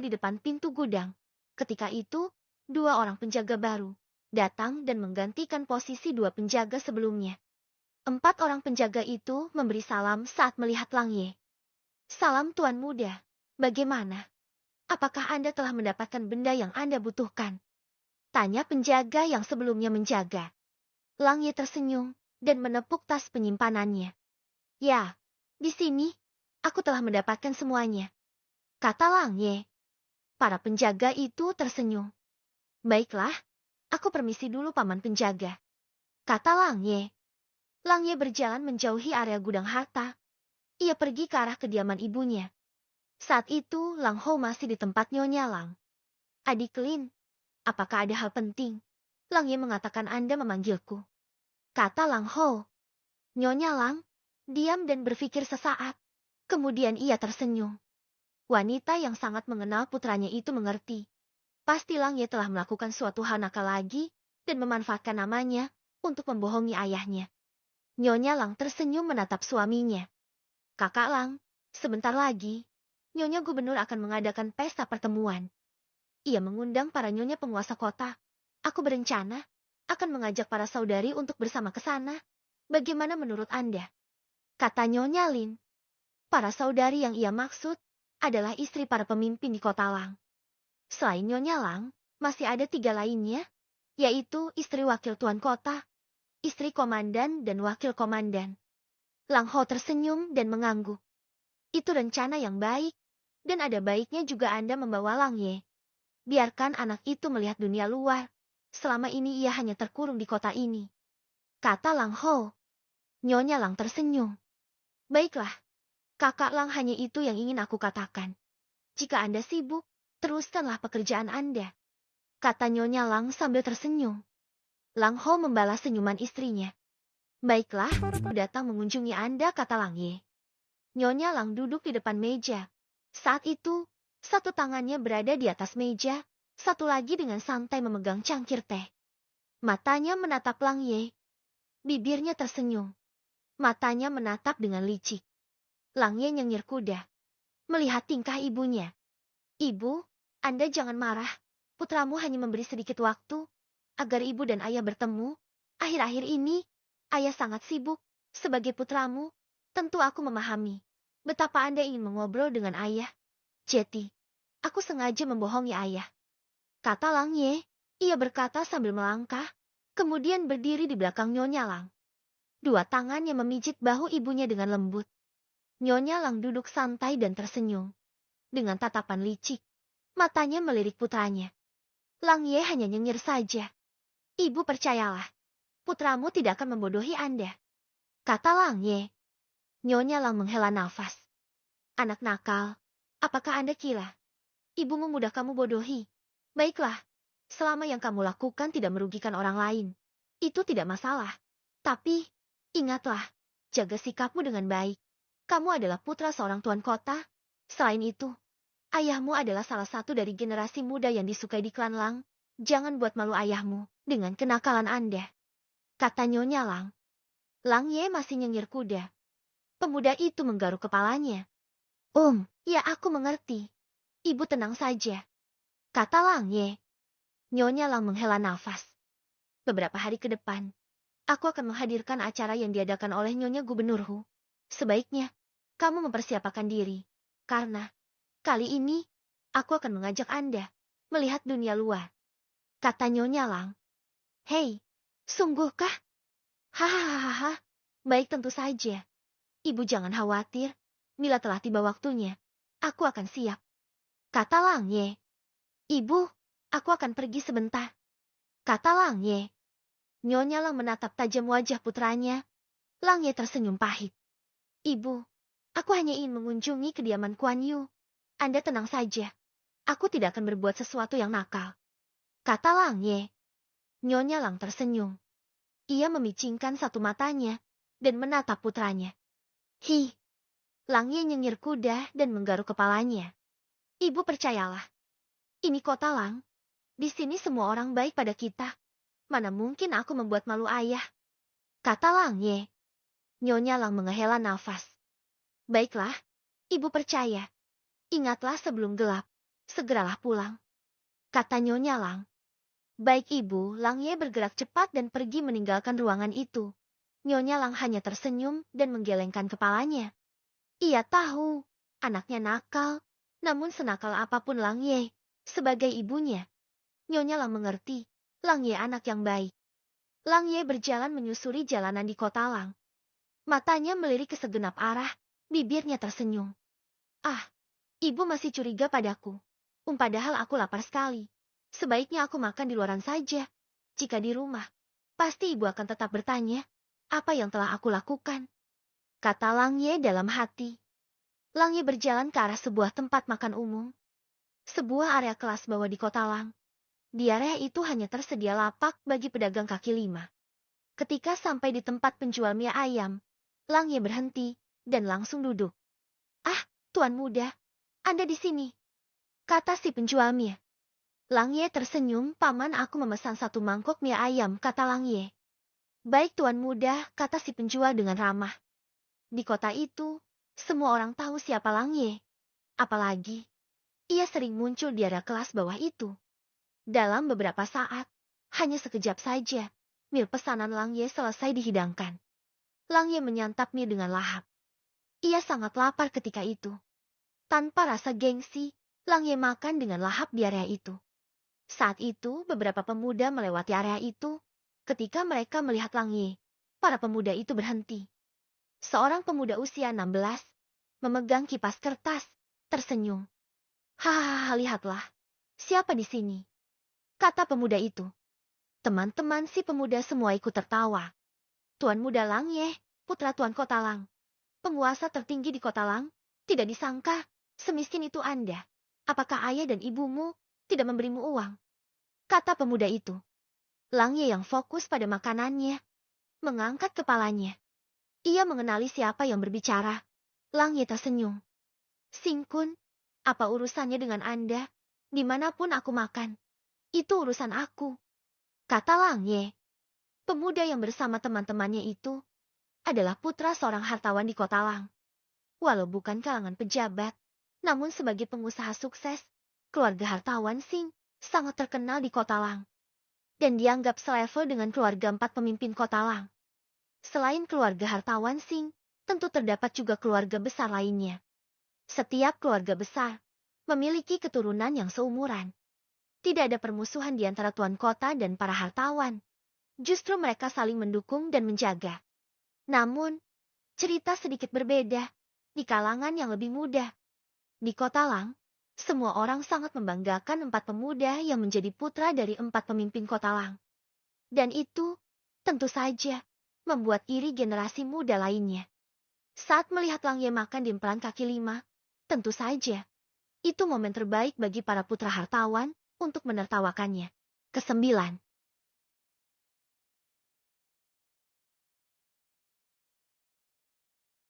di depan pintu gudang. Ketika itu, dua orang penjaga baru datang dan menggantikan posisi dua penjaga sebelumnya. Empat orang penjaga itu memberi salam saat melihat Lang Ye. "Salam Tuan Muda, bagaimana? Apakah Anda telah mendapatkan benda yang Anda butuhkan?" tanya penjaga yang sebelumnya menjaga. Lang Ye tersenyum dan menepuk tas penyimpanannya. "Ya, di sini, aku telah mendapatkan semuanya," kata Lang Ye. Para penjaga itu tersenyum. "Baiklah, aku permisi dulu Paman Penjaga," kata Lang Ye. Lang Ye berjalan menjauhi area gudang harta. Ia pergi ke arah kediaman ibunya. Saat itu, Lang Ho masih di tempat Nyonya Lang. "Adik Lin, apakah ada hal penting?" Lang Ye mengatakan, "Anda memanggilku," kata Lang Ho. Nyonya Lang diam dan berpikir sesaat. Kemudian ia tersenyum. Wanita yang sangat mengenal putranya itu mengerti. Pasti Lang Ye telah melakukan suatu hal nakal lagi dan memanfaatkan namanya untuk membohongi ayahnya. Nyonya Lang tersenyum menatap suaminya. "Kakak Lang, sebentar lagi, Nyonya Gubernur akan mengadakan pesta pertemuan. Ia mengundang para nyonya penguasa kota. Aku berencana akan mengajak para saudari untuk bersama ke sana. Bagaimana menurut Anda?" kata Nyonya Lin. Para saudari yang ia maksud adalah istri para pemimpin di kota Lang. Selain Nyonya Lang, masih ada 3 lainnya, yaitu istri wakil tuan kota, istri komandan, dan wakil komandan. Lang Ho tersenyum dan mengangguk. "Itu rencana yang baik, dan ada baiknya juga Anda membawa Lang Ye. Biarkan anak itu melihat dunia luar. Selama ini ia hanya terkurung di kota ini," kata Lang Ho. Nyonya Lang tersenyum. "Baiklah, Kakak Lang, hanya itu yang ingin aku katakan. Jika Anda sibuk, teruskanlah pekerjaan Anda," kata Nyonya Lang sambil tersenyum. Lang Ho membalas senyuman istrinya. "Baiklah, aku datang mengunjungi Anda," kata Lang Ye. Nyonya Lang duduk di depan meja. Saat itu, satu tangannya berada di atas meja, satu lagi dengan santai memegang cangkir teh. Matanya menatap Lang Ye. Bibirnya tersenyum. Matanya menatap dengan licik. Lang Ye nyengir kuda, melihat tingkah ibunya. "Ibu, Anda jangan marah. Putramu hanya memberi sedikit waktu agar ibu dan ayah bertemu. Akhir-akhir ini, ayah sangat sibuk. Sebagai putramu, tentu aku memahami betapa Anda ingin mengobrol dengan ayah. Jadi, aku sengaja membohongi ayah," kata Lang Ye. Ia berkata sambil melangkah, kemudian berdiri di belakang Nyonya Lang. Dua tangannya memijit bahu ibunya dengan lembut. Nyonya Lang duduk santai dan tersenyum. Dengan tatapan licik, matanya melirik putranya. Lang Ye hanya nyengir saja. "Ibu percayalah, putramu tidak akan membodohi Anda," kata Lang Ye. Nyonya Lang menghela nafas. "Anak nakal, apakah Anda kira ibumu mudah kamu bodohi? Baiklah, selama yang kamu lakukan tidak merugikan orang lain, itu tidak masalah. Tapi, ingatlah, jaga sikapmu dengan baik. Kamu adalah putra seorang tuan kota. Selain itu, ayahmu adalah salah satu dari generasi muda yang disukai di klan Lang. Jangan buat malu ayahmu dengan kenakalan Anda," kata Nyonya Lang. Lang Ye masih nyengir kuda. Pemuda itu menggaruk kepalanya. Ya aku mengerti. Ibu tenang saja," kata Lang Ye. Nyonya Lang menghela nafas. "Beberapa hari ke depan, aku akan menghadirkan acara yang diadakan oleh Nyonya Gubernur Hu. Sebaiknya, kamu mempersiapkan diri. Karena, kali ini, aku akan mengajak Anda melihat dunia luar," kata Nyonya Lang. "Hei, sungguhkah?" "Hahaha, baik tentu saja. Ibu jangan khawatir, bila telah tiba waktunya, aku akan siap," kata Lang Ye. "Ibu, aku akan pergi sebentar," kata Lang Ye. Nyonya Lang menatap tajam wajah putranya. Lang Ye tersenyum pahit. "Ibu, aku hanya ingin mengunjungi kediaman Kuan Yu. Anda tenang saja. Aku tidak akan berbuat sesuatu yang nakal," kata Lang Ye. Nyonya Lang tersenyum. Ia memicingkan satu matanya dan menatap putranya. Lang Ye nyengir kuda dan menggaruk kepalanya. "Ibu percayalah. Ini kota Lang. Di sini semua orang baik pada kita. Mana mungkin aku membuat malu ayah," kata Lang Ye. Nyonya Lang menghela nafas. "Baiklah, ibu percaya. Ingatlah sebelum gelap, Segeralah pulang, kata Nyonya Lang. Baik Ibu, Lang Ye bergerak cepat dan pergi meninggalkan ruangan itu. Nyonya Lang hanya tersenyum dan menggelengkan kepalanya. Ia tahu, anaknya nakal, namun senakal apapun Lang Ye, sebagai ibunya, Nyonya Lang mengerti, Lang Ye anak yang baik. Lang Ye berjalan menyusuri jalanan di kota Lang. Matanya melirik ke segenap arah, bibirnya tersenyum. Ah, ibu masih curiga padaku. Padahal aku lapar sekali. Sebaiknya aku makan di luaran saja. Jika di rumah, pasti ibu akan tetap bertanya, apa yang telah aku lakukan? Kata Lang Ye dalam hati. Lang Ye berjalan ke arah sebuah tempat makan umum. Sebuah area kelas bawah di kota Lang. Di area itu hanya tersedia lapak bagi pedagang kaki lima. Ketika sampai di tempat penjual mie ayam, Lang Ye berhenti dan langsung duduk. Ah, Tuan muda, Anda di sini, kata si penjual mie. Lang Ye tersenyum, paman aku memesan 1 mangkok mie ayam, kata Lang Ye. Baik Tuan muda, kata si penjual dengan ramah. Di kota itu, semua orang tahu siapa Lang Ye. Apalagi, ia sering muncul di area kelas bawah itu. Dalam beberapa saat, hanya sekejap saja, mie pesanan Lang Ye selesai dihidangkan. Lang Ye menyantap mie dengan lahap. Ia sangat lapar ketika itu. Tanpa rasa gengsi, Lang Ye makan dengan lahap di area itu. Saat itu, beberapa pemuda melewati area itu. Ketika mereka melihat Lang Ye, para pemuda itu berhenti. Seorang pemuda usia 16, memegang kipas kertas, tersenyum. Hahaha, lihatlah. Siapa di sini? Kata pemuda itu. Teman-teman si pemuda semua ikut tertawa. Tuan muda Lang Ye, putra Tuan Kota Lang. Penguasa tertinggi di Kota Lang, tidak disangka, semiskin itu Anda. Apakah ayah dan ibumu tidak memberimu uang? Kata pemuda itu. Lang Ye yang fokus pada makanannya, mengangkat kepalanya. Ia mengenali siapa yang berbicara. Lang Ye tersenyum. Sing Kun, apa urusannya dengan Anda? Dimanapun aku makan, itu urusan aku. Kata Lang Ye. Pemuda yang bersama teman-temannya itu adalah putra seorang hartawan di Kota Lang. Walau bukan kalangan pejabat, namun sebagai pengusaha sukses, keluarga hartawan Sing sangat terkenal di Kota Lang. Dan dianggap selevel dengan keluarga 4 pemimpin Kota Lang. Selain keluarga hartawan Sing, tentu terdapat juga keluarga besar lainnya. Setiap keluarga besar memiliki keturunan yang seumuran. Tidak ada permusuhan di antara tuan kota dan para hartawan. Justru mereka saling mendukung dan menjaga. Namun, cerita sedikit berbeda di kalangan yang lebih muda. Di Kota Lang, semua orang sangat membanggakan 4 pemuda yang menjadi putra dari 4 pemimpin Kota Lang. Dan itu, tentu saja, membuat iri generasi muda lainnya. Saat melihat Lang Ye makan di emperan kaki lima, tentu saja, itu momen terbaik bagi para putra hartawan untuk menertawakannya. Kesembilan.